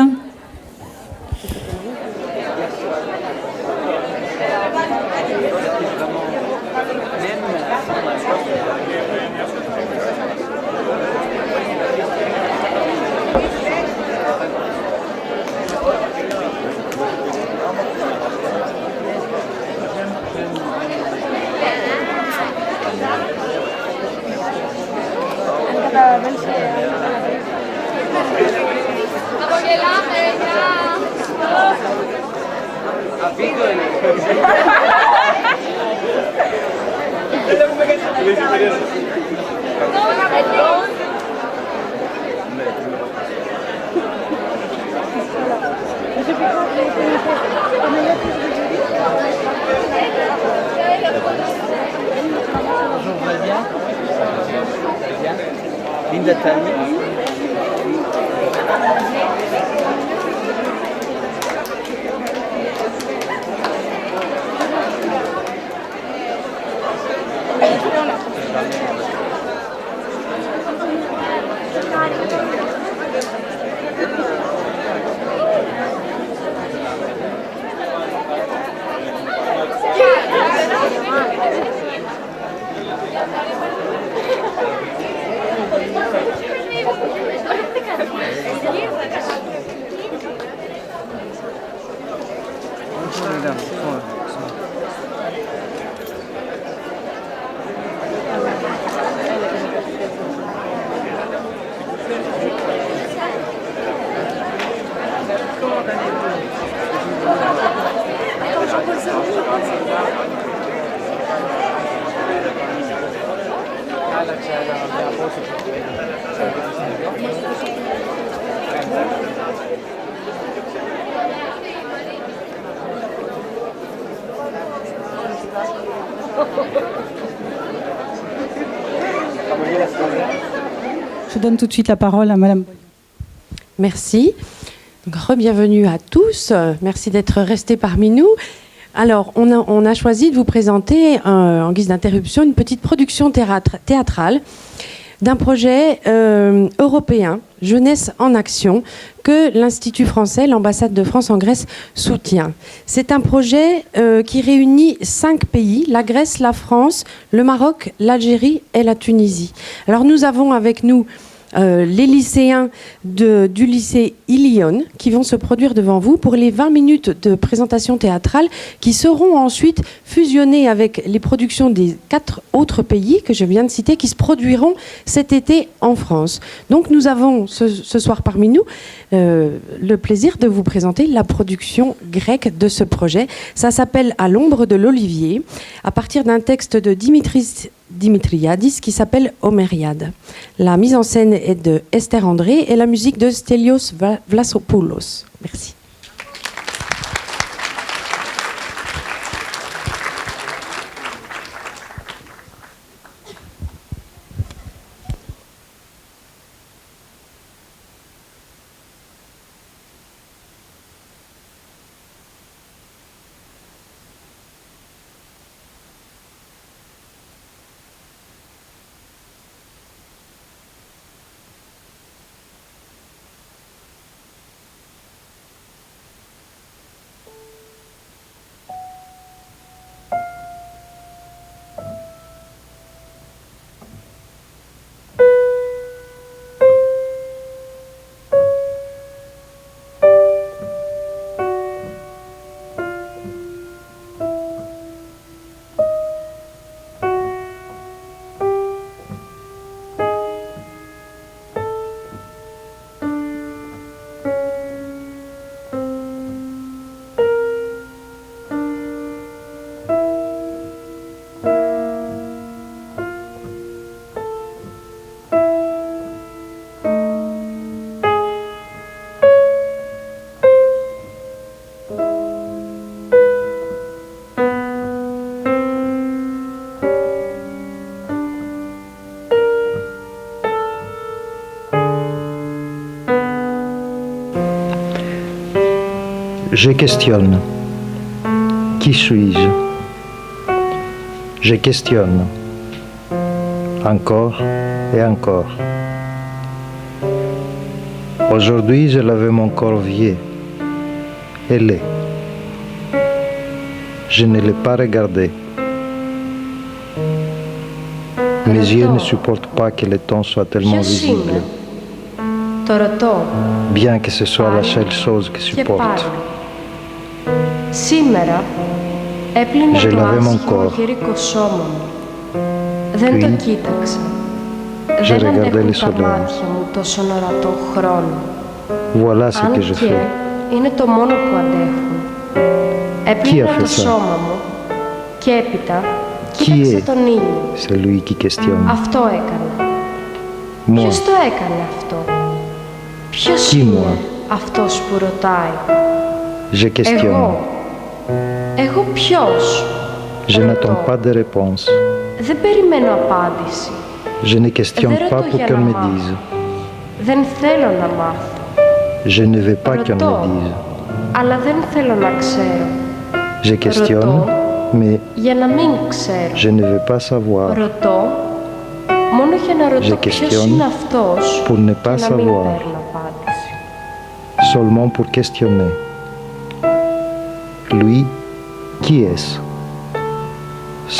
Linda Tani. Je donne tout de suite la parole à Madame. Merci. Bienvenue à tous. Merci d'être restés parmi nous. Alors, on a choisi de vous présenter, en guise d'interruption, une petite production théâtrale d'un projet européen, Jeunesse en Action, que l'Institut français, l'ambassade de France en Grèce, soutient. C'est un projet qui réunit 5 pays, la Grèce, la France, le Maroc, l'Algérie et la Tunisie. Alors nous avons avec nous les lycéens du lycée Ilion qui vont se produire devant vous pour les 20 minutes de présentation théâtrale qui seront ensuite fusionnées avec les productions des 4 autres pays que je viens de citer qui se produiront cet été en France. Donc nous avons ce soir parmi nous le plaisir de vous présenter la production grecque de ce projet. Ça s'appelle À l'ombre de l'olivier, à partir d'un texte de Dimitriadis qui s'appelle Homériade. La mise en scène est de Esther André et la musique de Stelios Vlasopoulos. Merci. Je questionne. Qui suis-je? Je questionne. Encore et encore. Aujourd'hui, j'ai lavé mon corps vieux et laid. Je ne l'ai pas regardé. Mes yeux ne supportent pas que le temps soit tellement visible. Bien que ce soit la seule chose que supporte. Σήμερα έπλυνε J'ai το lavé mon άσχημο corps. γερικό σώμα μου. Δεν το Puis, κοίταξα. j'ai Δεν regardé αντέχουν le τα soleil. μάτια μου τόσον ορατό χρόνο. Voilà ce Αν que je και fais. είναι το μόνο που αντέχουν. Qui a Έπλυνα fait το ça? σώμα μου και έπειτα Qui κοίταξα est τον ήλιο. celui qui questionne? Αυτό έκανα. Moi. Ποιος το έκανε αυτό? Ποιος Qui, είναι moi? αυτός που ρωτάει? Je questionne. Εγώ ποιος? Je n'attends pas de réponse. Δεν περιμένω απάντηση. Je ne questionne Δεν pas ρωτώ pour για qu'on να me μάθω. dise. Δεν θέλω να μάθω. Je ne veux pas qu'on me Ρωτώ, dise. αλλά δεν θέλω να ξέρω. Je questionne, Ρωτώ, mais για να μην ξέρω. je ne veux pas savoir. Ρωτώ, μόνο για να ρωτώ Je ποιος questionne είναι αυτός pour ne pas και να μην savoir. παίρνω απάντηση. Seulement pour questionner. Lui, qui est-ce?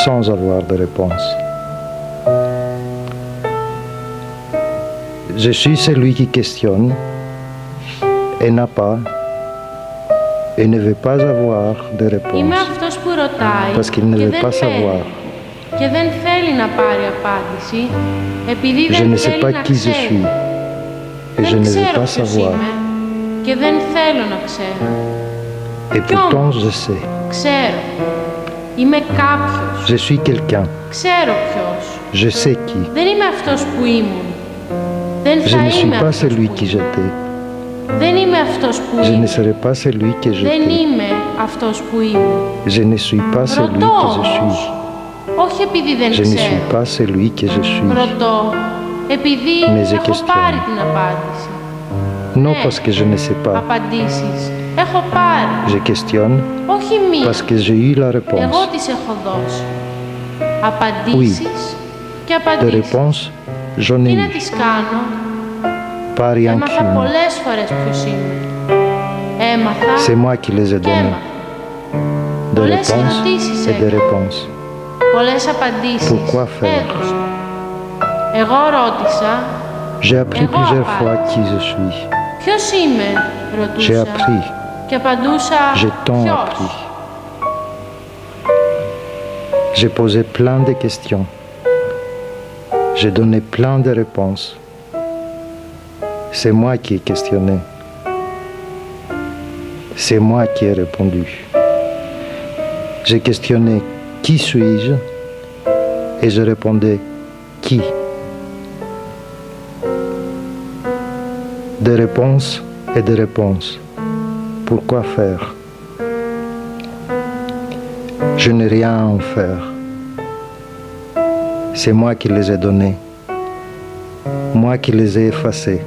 Sans avoir de réponse. Je suis celui qui questionne et n'a pas et ne veut pas avoir de réponse. Είμαι αυτός που ρωτάει Parce qu'il ne και veut δεν pas savoir. παίρνει. Και δεν θέλει να πάρει απάντηση επειδή Je δεν ne sais θέλει pas να qui je ξέρει. suis et je Δεν ne veux ξέρω pas ποιος savoir. είμαι και δεν θέλω να ξέρω. Et pourtant je sais. Ξέρω. Είμαι κάποιος. Je suis quelqu'un. Ξέρω ποιος. Je sais qui. Δεν είμαι αυτός που ήμουν. Δεν Je θα ne suis είμαι pas αυτός celui που qui ήμουν. j'étais. Δεν είμαι αυτός που Je ne ήμουν. serai pas celui que Δεν j'étais. είμαι αυτός που ήμουν. Je ne suis pas celui Ρωτώ que je suis. όμως. Όχι επειδή δεν Je ne ξέρω. suis pas celui que je suis. Ρωτώ, επειδή Mais je έχω questionne. πάρει την απάντηση. Non parce que je ne sais pas. Απαντήσεις. Έχω πάρει. Je questionne Όχι μία. parce que j'ai eu la Εγώ réponse. τις έχω δώσει. Απαντήσεις και De απαντήσεις. réponse, j'en ai Τι να eu. τις κάνω. Pas rien Έμαθα qu'une. πολλές φορές ποιος είμαι. Έμαθα C'est moi qui les ai και donnés. έμαθα. De Πολλές réponses ερωτήσεις et de έκανα. réponses. Πολλές απαντήσεις Pourquoi faire? έδωσα. Εγώ ρώτησα J'ai appris Εγώ plusieurs fois απάντησα. qui je suis. ποιος είμαι, J'ai ρωτούσα. appris. Και απαντούσα J'ai tant ποιος. appris. J'ai posé plein de questions. J'ai donné plein de réponses. C'est moi qui ai questionné. C'est moi qui ai répondu. J'ai questionné qui suis-je et je répondais qui. Des réponses et des réponses. Pourquoi faire? Je n'ai rien à en faire. C'est moi qui les ai donnés. Moi qui les ai effacés.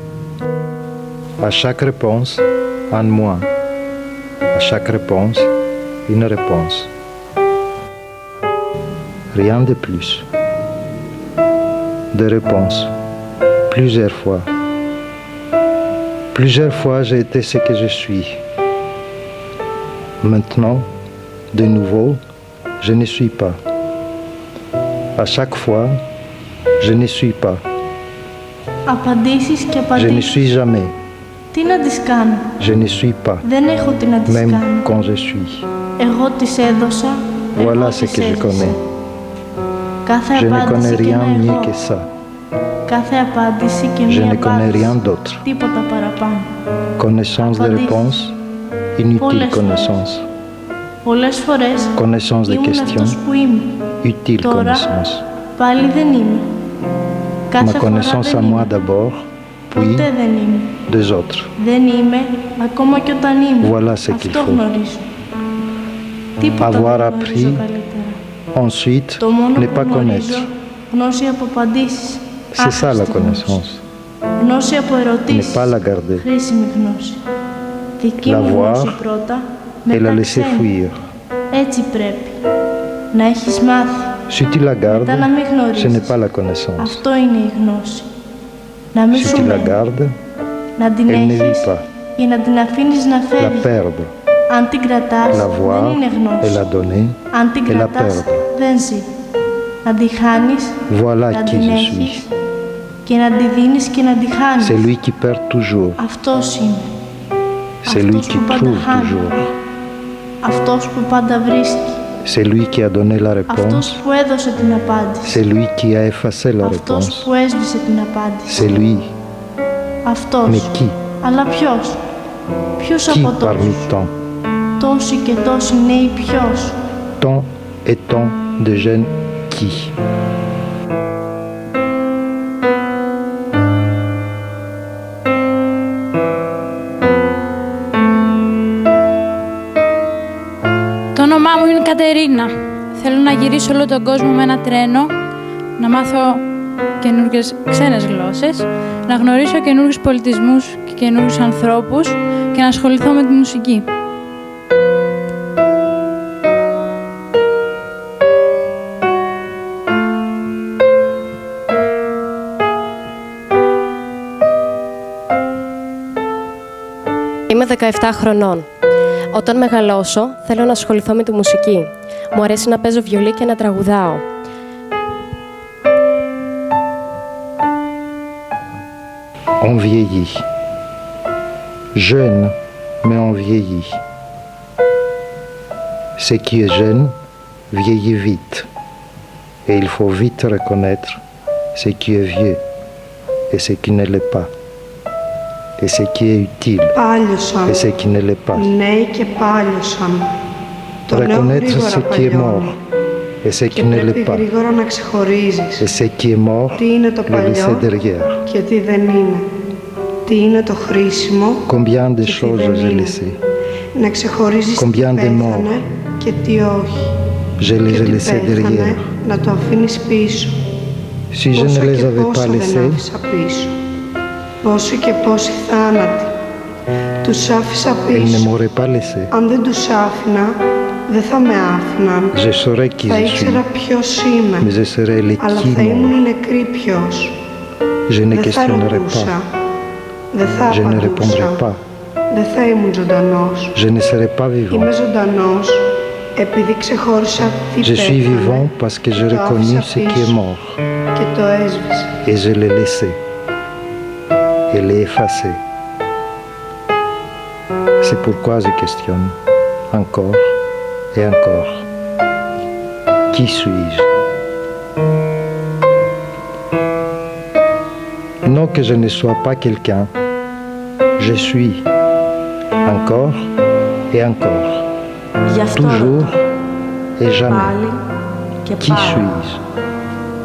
À chaque réponse, un moi. À chaque réponse, une réponse. Rien de plus. Des réponses. Plusieurs fois. Plusieurs fois, j'ai été ce que je suis. Maintenant, de nouveau, je ne suis pas. À chaque fois, je ne suis pas. Απαντήσεις και Je ne απαντήσεις. suis jamais. Τι να τις κάνω. Je ne suis pas. Δεν έχω τι να τις Même κάνω. quand je suis. Εγώ τις έδωσα. Voilà ce que je connais. Κάθε Je ne connais απάντηση και rien ένα mieux εγώ. que ça. Κάθε απάντηση και Je μία ne connais απάντηση. rien d'autre. Τίποτα παραπάνω. Connaissance de réponse, inutile Πολλές connaissance. Πολλές φορές Connaissance de ήμουν questions, αυτός που είμαι. utile Τώρα connaissance. πάλι δεν είμαι. Ma Κάθε φορά connaissance δεν à moi είμαι. d'abord, puis Ποτέ δεν είμαι. des autres. Δεν είμαι ακόμα και όταν είμαι. Voilà ce qu'il Αυτό faut. γνωρίζω. Τίποτα Avoir δεν appris, γνωρίζω καλύτερα. ensuite, Το μόνο ne που pas γνωρίζω, connaître. γνώση από απαντήσεις. C'est ça la άχρηστη connaissance. γνώση. Γνώση από Ne ερωτήσεις. pas la garder, Χρήσιμη γνώση. Δική La μου γνώση voir πρώτα, et la μετά laisser ξένη. fuir. Έτσι πρέπει. Να έχεις μάθει. Si tu la gardes, Μετά να μην ce γνωρίζεις. n'est pas la connaissance. Αυτό είναι η γνώση. Να μην Si σου tu la μένει. gardes, Να την elle ne vit έχεις pas. ή να την αφήνεις να La φεύγει. perdre, Αν την κρατάς, la voir δεν είναι et γνώση. la donner Αν την et la κρατάς, perdre. δεν ζει. Να τη χάνεις, Voilà να qui την je έχεις suis. και να τη δίνεις και να τη χάνεις. C'est lui qui perd toujours. Αυτός είναι. C'est lui Αυτός qui που πάντα trouve χάνει. toujours. Αυτός που πάντα βρίσκει. C'est lui qui a donné la Αυτός réponse. που έδωσε την απάντηση. C'est lui qui a effacé la Αυτός réponse. που έσβησε την απάντηση. C'est lui. Αυτός. Mais qui? Αλλά ποιος? Ποιος Qui από parmi τόσους? tant? Τόσοι και τόσοι νέοι ποιος? Tant et tant de jeunes qui? Το όνομά μου είναι Κατερίνα. Θέλω να γυρίσω όλο τον κόσμο με ένα τρένο, να μάθω καινούργιες ξένες γλώσσες, να γνωρίσω καινούργιους πολιτισμούς και καινούργιους ανθρώπους και να ασχοληθώ με τη μουσική. Είμαι 17 χρονών. Όταν μεγαλώσω, θέλω να ασχοληθώ με τη μουσική. Μου αρέσει να παίζω βιολί και να τραγουδάω. On vieillit. Jeune, mais on vieillit. Ce qui est jeune vieillit vite. Et il faut vite reconnaître ce qui est vieux et ce qui ne l'est pas. Et ce qui est utile Πάλιωσαν. et ce qui ne l'est pas. Νέοι και πάλιωσαν. Το λέω Reconnaître ce γρήγορα qui est παλιώνω. mort et ce Και qui ne πρέπει l'est pas. γρήγορα να ξεχωρίζεις Et ce qui est mort, τι είναι το le laisser παλιό derrière. και τι δεν είναι. Τι είναι το χρήσιμο Combien de και τι choses δεν j'ai είναι. laissé. Να ξεχωρίζεις τι Combien de πέθανε και τι όχι. je les ai laissés derrière. Να το αφήνεις πίσω. Si je ne les avais pas δεν laissés, άφησα πίσω. Πόσο και πόσοι θάνατοι. Τους άφησα elle ne πίσω. m'aurait pas laissé. Αν δεν τους άφηνα, δεν θα με άφηναν. Je saurais qui Θα je suis, ήξερα ποιος είμαι. mais je serais les Αλλά qui θα moi. ήμουν νεκρή ποιος. Je ne Δεν θα questionnerai ρωτούσα. pas, Δεν θα je ne répondrai απαντούσα. pas, Δεν θα ήμουν ζωντανός. je ne serai pas vivant. Είμαι ζωντανός επειδή ξεχώρισα τι Je suis πέθανε vivant parce que j'ai Το reconnu άφησα ce qui est πίσω mort και το έσβησα. et je l'ai laissé et l'ai effacé. C'est pourquoi je questionne encore et encore. Qui suis-je? Non que je ne sois pas quelqu'un, je suis encore et encore, Γι' αυτό toujours et jamais. πάλι και Qui πάλι. suis-je?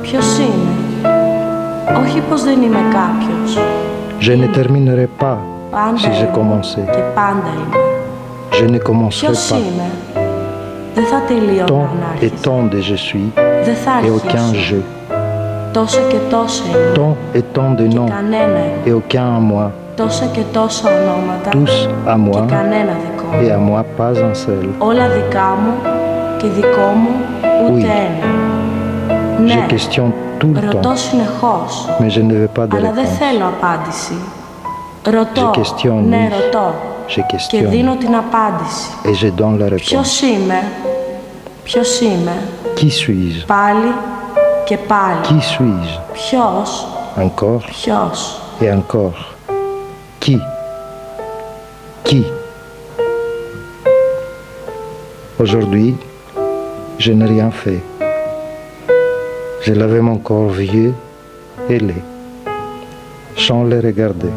Ποιος είναι? Όχι πως δεν είμαι κάποιος. Je ne terminerai pas Πάντα si j'ai είμαι commencé. και πάντα είμαι. Je ne commencerai Ποιος pas. είμαι? Δεν θα τελειώνω Tant να et tant de je suis Δεν θα et aucun αρχίσω. je. Τόσα και τόσα είμαι. Tant et tant de noms Κανένα είμαι. et aucun à moi. Τόσα και τόσα ονόματα. Tous à Και moi κανένα δικό μου. et à moi pas un seul. Όλα δικά μου και δικό μου ούτε Oui. ένα. Je Ναι, questionne tout le ρωτώ temps, συνεχώς. mais je ne veux pas de Αλλά δεν réponse. θέλω απάντηση. Ρωτώ. Je questionne, Ναι, oui. ρωτώ. Je Και questionne δίνω την απάντηση. et je donne la réponse. Ποιος είμαι? Ποιος είμαι? Qui suis-je? Πάλι και πάλι. Qui suis-je? Ποιος? Encore Ποιος? et encore. Qui? Qui? Aujourd'hui, je n'ai rien fait. Je lavais mon corps vieux et laid, sans le regarder.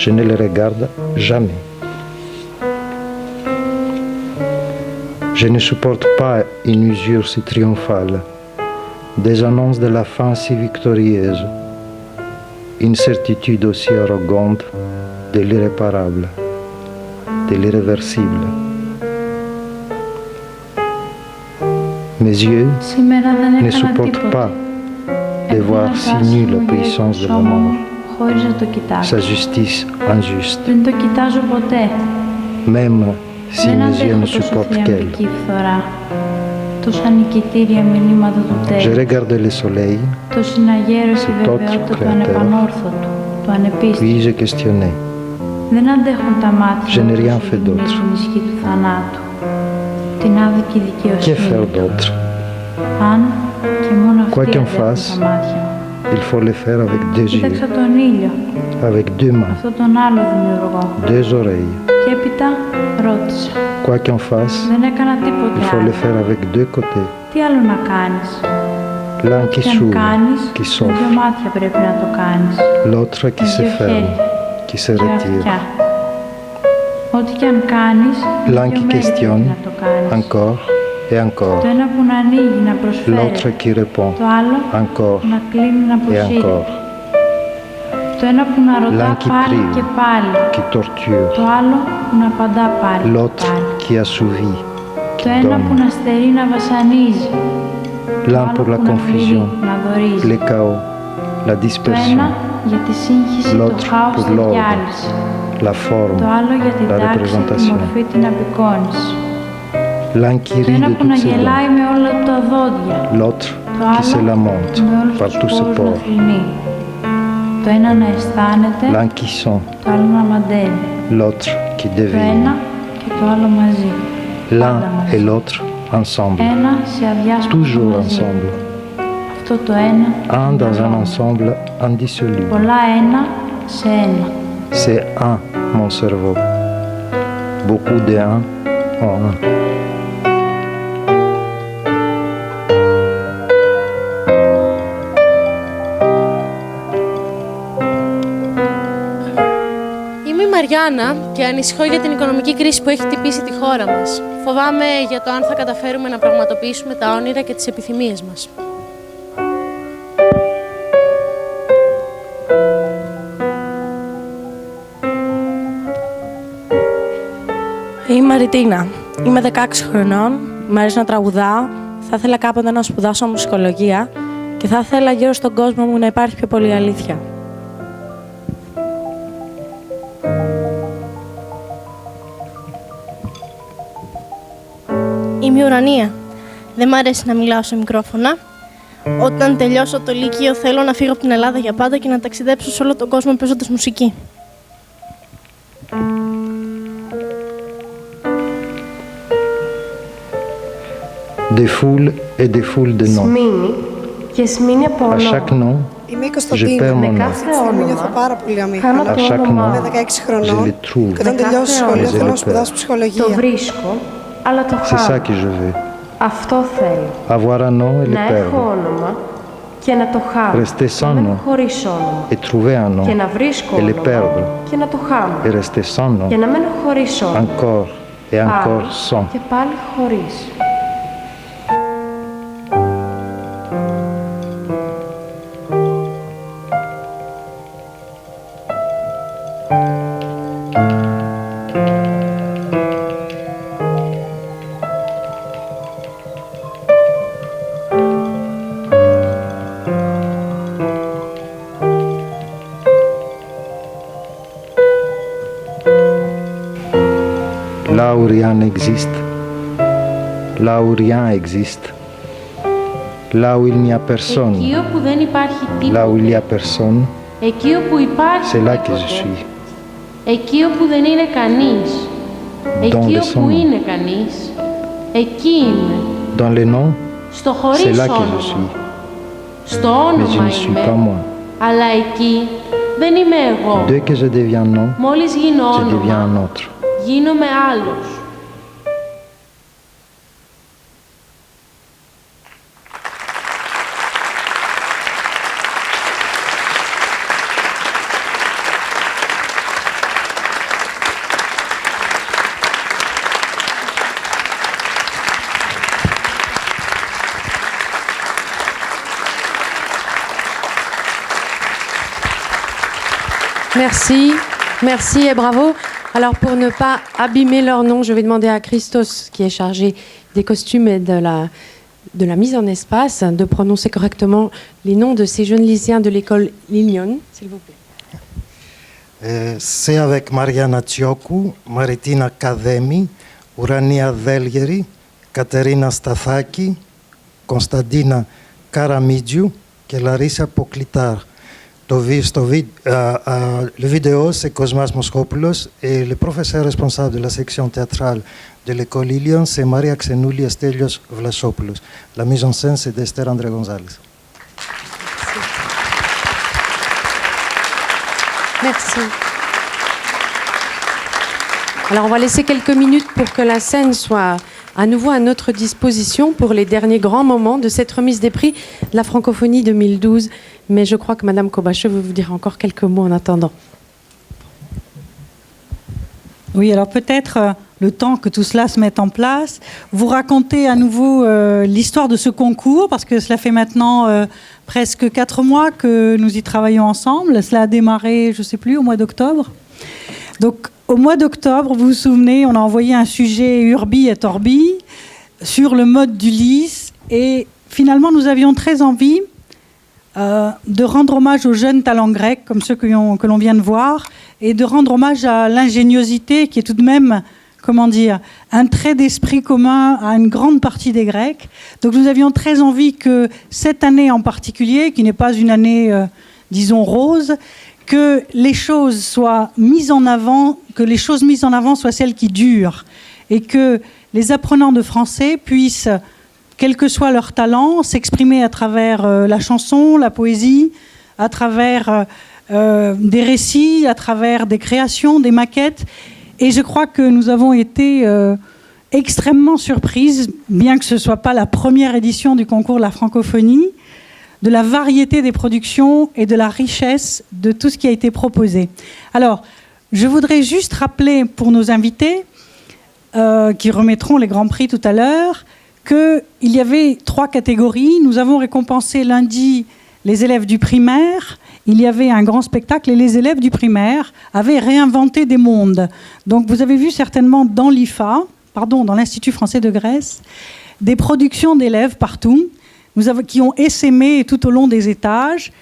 Je ne le regarde jamais. Je ne supporte pas une usure si triomphale, des annonces de la fin si victorieuse, une certitude aussi arrogante de l'irréparable, de l'irréversible. Mes yeux Σήμερα δεν ne έκανα supportent τίποτα. pas de voir si nue la puissance de la mort, Χωρίς να το κοιτάξω. sa justice injuste, Δεν το κοιτάζω ποτέ. même si Δεν mes yeux αντέχω ne τόσο supportent qu'elle. θριαμβική φθορά. Τόσα νικητήρια μηνύματα του Je τέλους. regardais le soleil, Το συναγέρωση cet autre βεβαιότητα του créateur, ανεπανόρθωτου, του ανεπίστευτου. puis je questionnais. Δεν αντέχουν τα μάτια Je n'ai μου rien όσο fait d'autre. την ισχύ του θανάτου. Την άδικη Que δικαιοσύνη. faire d'autre? Αν και μόνο Quoi αυτή qu'on αντέχουν fasse, τα μάτια μου. il faut le faire avec deux yeux, Κοίταξα τον ήλιο, avec deux mains, αυτόν τον άλλο δημιουργό. deux oreilles. Και έπειτα ρώτησα. Quoi qu'on fasse, Δεν έκανα τίποτε il faut le άλλο. faire avec deux côtés. Τι άλλο να κάνεις? L'un qui Τι αν s'ouvre, κάνεις, qui με s'offre, δύο μάτια πρέπει να το κάνεις. l'autre qui Με se δύο ferme, χέρια, qui se δύο retire. αυτιά. Ό,τι και αν κάνεις, με L'un δύο qui μέρη πρέπει questionne, να το κάνεις. encore et encore. Το ένα που να ανοίγει, να προσφέρει. L'autre qui répond, Το άλλο encore να κλείνει, να et αποσύρει. encore. Το ένα που να ρωτά L'un qui πάλι prive, και πάλι. qui torture, Το άλλο που να απαντά πάλι και l'autre πάλι. qui assouvit, Το ένα που donne. να στερεί, να βασανίζει. L'un pour la confusion, να δωρίζει. le chaos, la Το dispersion, ένα για τη σύγχυση, το l'autre χάος, pour τη l'ordre, διάλυση. la forme, Το άλλο για την la τάξη, τη représentation. μορφή, την απεικόνηση. L'un qui Το rit ένα de που να toutes ses γελάει dents, με όλα του τα δόντια. l'autre Το qui se άλλο lamente με όλους par τους tous ses πόρους να pores, θρηνεί. Το ένα να αισθάνεται, l'un qui sent, το άλλο να μαντεύει. l'autre qui Το devine, ένα και το άλλο μαζί. l'un Πάντα μαζί. et l'autre ensemble, Ένα σε αδιάσπαστο toujours μαζί. ensemble, Αυτό το ένα, un dans un ensemble indissoluble. πολλά ένα σε ένα. C'est un, mon cerveau. Beaucoup de un en un. Είμαι η Μαριάννα και ανησυχώ για την οικονομική κρίση που έχει χτυπήσει τη χώρα μας. Φοβάμαι για το αν θα καταφέρουμε να πραγματοποιήσουμε τα όνειρα και τις επιθυμίες μας. Είμαι η Μαριτίνα. Είμαι 16 χρονών. Μ' αρέσει να τραγουδάω. Θα ήθελα κάποτε να σπουδάσω μουσικολογία και θα ήθελα γύρω στον κόσμο μου να υπάρχει πιο πολύ αλήθεια. Είμαι η Ουρανία. Δεν μ' αρέσει να μιλάω σε μικρόφωνα. Όταν τελειώσω το Λύκειο θέλω να φύγω από την Ελλάδα για πάντα και να ταξιδέψω σε όλο τον κόσμο παίζοντας μουσική. Des foules et des foules de noms. Σμήνη και σμήνη από À chaque nom, Είμαι η je Κωνσταντίνα. perds mon nom. κάθε Αυτή όνομα νιώθω πάρα πολύ À αμήχανα. chaque nom, Είμαι 16 je χρονών les trouve. και όταν τελειώσω σχολείο Je les θέλω να repère. σπουδάσω το ψυχολογία. βρίσκω, αλλά το C'est ça χάνω. que je veux. Αυτό θέλω. Avoir un nom et le Να έχω perdre. όνομα και να το χάνω. Rester sans Να μένω nom χωρίς όνομα. et trouver un nom Και να βρίσκω et le όνομα perdre. και να το χάνω. Et rester sans nom, Και να μένω χωρίς όνομα. encore et encore Πάλι sans. και πάλι χωρίς. Là où rien n'existe, là où rien existe, là où il n'y a personne, Εκεί όπου δεν υπάρχει là où il y τίποτε, a personne, εκεί όπου υπάρχει c'est là que je τίποτε, suis. εκεί όπου δεν είναι κανείς, Dans εκεί le όπου son. είναι κανείς, εκεί είμαι. Dans les noms, Στο c'est χωρίς là que je όνομα, suis. στο Mais je όνομα ne suis είμαι, pas moi. αλλά εκεί δεν είμαι εγώ. Dès que je deviens nom, Μόλις γίνω je deviens όνομα, un autre. γίνομαι άλλος. Merci, merci et bravo. Alors pour ne pas abîmer leur nom, je vais demander à Christos, qui est chargé des costumes et de la mise en espace, de prononcer correctement les noms de ces jeunes lycéens de l'école Lilion, s'il vous plaît. C'est avec Mariana Tsiokou, Maritina Kademi, Urania Delgeri, Katerina Stathaki, Konstantina Karamidjiou et Larissa Poklitard. Le vidéo, c'est Cosmas Moschopoulos et le professeur responsable de la section théâtrale de l'école Lilion, c'est Maria Xenouli Estelios Vlasopoulos. La mise en scène, c'est d'Esther André González. Merci. Alors on va laisser quelques minutes pour que la scène soit à nouveau à notre disposition pour les derniers grands moments de cette remise des prix de la francophonie 2012. Mais je crois que Madame Kobache veut vous dire encore quelques mots en attendant. Oui, alors peut-être le temps que tout cela se mette en place, vous raconter à nouveau l'histoire de ce concours, parce que cela fait maintenant presque 4 mois que nous y travaillons ensemble. Cela a démarré, je ne sais plus, au mois d'octobre. Donc au mois d'octobre, vous vous souvenez, on a envoyé un sujet Urbi et Orbi sur le mode d'Ulysse, et finalement nous avions très envie de rendre hommage aux jeunes talents grecs, comme ceux que l'on vient de voir, et de rendre hommage à l'ingéniosité qui est tout de même, comment dire, un trait d'esprit commun à une grande partie des Grecs. Donc nous avions très envie que cette année en particulier, qui n'est pas une année, disons, rose, que les choses soient mises en avant, que les choses mises en avant soient celles qui durent, et que les apprenants de français puissent, quel que soit leur talent, s'exprimer à travers la chanson, la poésie, à travers des récits, à travers des créations, des maquettes. Et je crois que nous avons été extrêmement surprises, bien que ce ne soit pas la première édition du concours de la francophonie, de la variété des productions et de la richesse de tout ce qui a été proposé. Alors, je voudrais juste rappeler pour nos invités, qui remettront les grands prix tout à l'heure, qu'il y avait 3 catégories. Nous avons récompensé lundi les élèves du primaire. Il y avait un grand spectacle et les élèves du primaire avaient réinventé des mondes. Donc vous avez vu certainement dans l'IFA, dans l'Institut français de Grèce, des productions d'élèves partout, qui ont essaimé tout au long des étages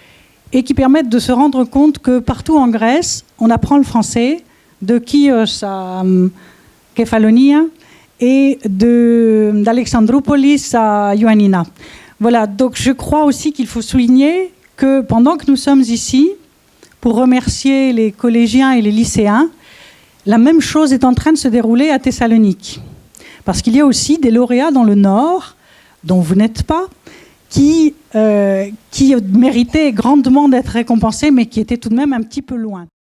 et qui permettent de se rendre compte que partout en Grèce, on apprend le français, de Chios à Kefalonia et d'Alexandroupolis à Ioannina. Voilà, donc je crois aussi qu'il faut souligner que pendant que nous sommes ici, pour remercier les collégiens et les lycéens, la même chose est en train de se dérouler à Thessalonique. Parce qu'il y a aussi des lauréats dans le Nord, dont vous n'êtes pas, qui méritaient grandement d'être récompensés, mais qui étaient tout de même un petit peu loin.